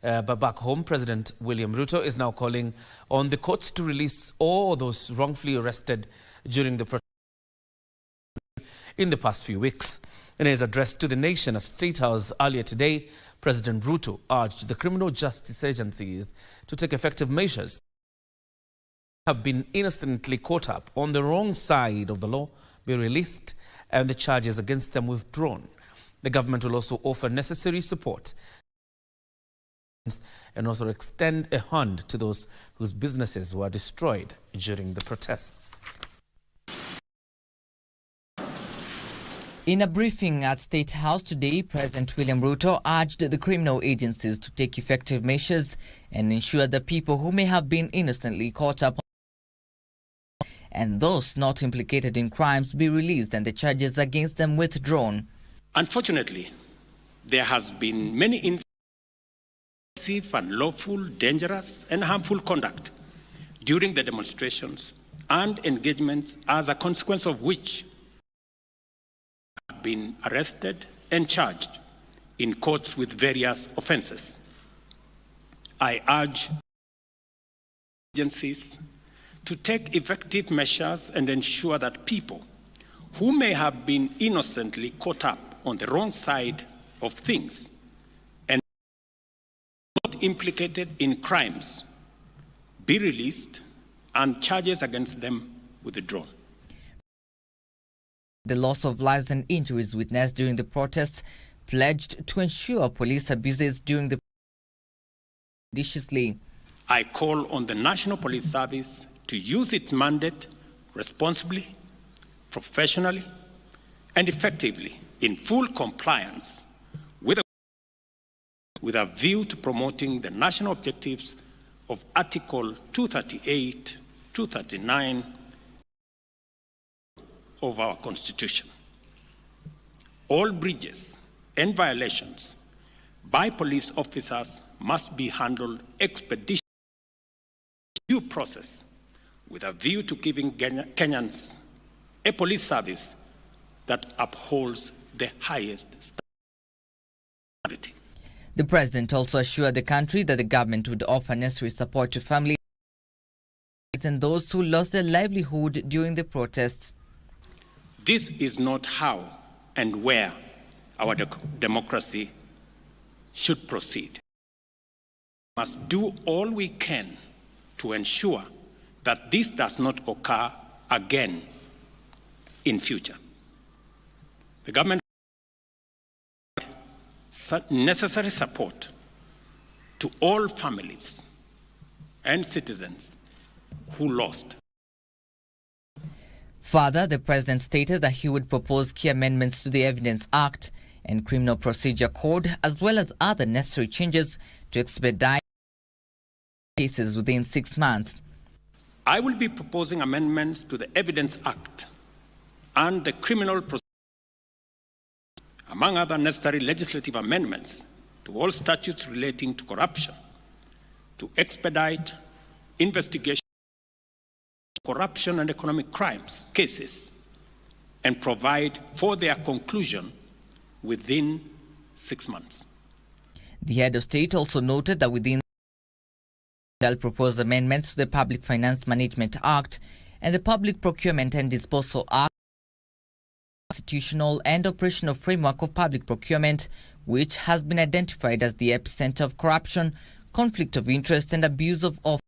But back home, President William Ruto is now calling on the courts to release all those wrongfully arrested during the protest in the past few weeks. In his address to the nation at Statehouse earlier today, President Ruto urged the criminal justice agencies to take effective measures have been innocently caught up on the wrong side of the law be released and the charges against them withdrawn. The government will also offer necessary support and also extend a hand to those whose businesses were destroyed during the protests. In a briefing at Statehouse today, President William Ruto urged the criminal agencies to take effective measures and ensure that people who may have been innocently caught up and those not implicated in crimes be released and the charges against them withdrawn. Unfortunately, there has been many instances of unlawful, dangerous and harmful conduct during the demonstrations and engagements, as a consequence of which have been arrested and charged in courts with various offenses. I urge agencies to take effective measures and ensure that people who may have been innocently caught up on the wrong side of things and not implicated in crimes be released and charges against them withdrawn. The loss of lives and injuries witnessed during the protests pledged to ensure police abuses during the judiciously. I call on the National Police Service to use its mandate responsibly, professionally, and effectively in full compliance with a view to promoting the national objectives of Article 238, 239 of our Constitution. All breaches and violations by police officers must be handled expeditiously, due process, with a view to giving Kenyans a police service that upholds the highest standard. The president also assured the country that the government would offer necessary support to families and those who lost their livelihood during the protests. This is not how and where our democracy should proceed. We must do all we can to ensure that this does not occur again in future. The government necessary support to all families and citizens who lost. Further, the president stated that he would propose key amendments to the Evidence Act and Criminal Procedure Code, as well as other necessary changes to expedite cases within 6 months. I will be proposing amendments to the Evidence Act and the Criminal Procedure, among other necessary legislative amendments to all statutes relating to corruption, to expedite investigation of corruption and economic crimes cases and provide for their conclusion within 6 months. The head of state also noted that within shall propose amendments to the Public Finance Management Act and the Public Procurement and Disposal Act, constitutional and operational framework of public procurement, which has been identified as the epicenter of corruption, conflict of interest and abuse of office.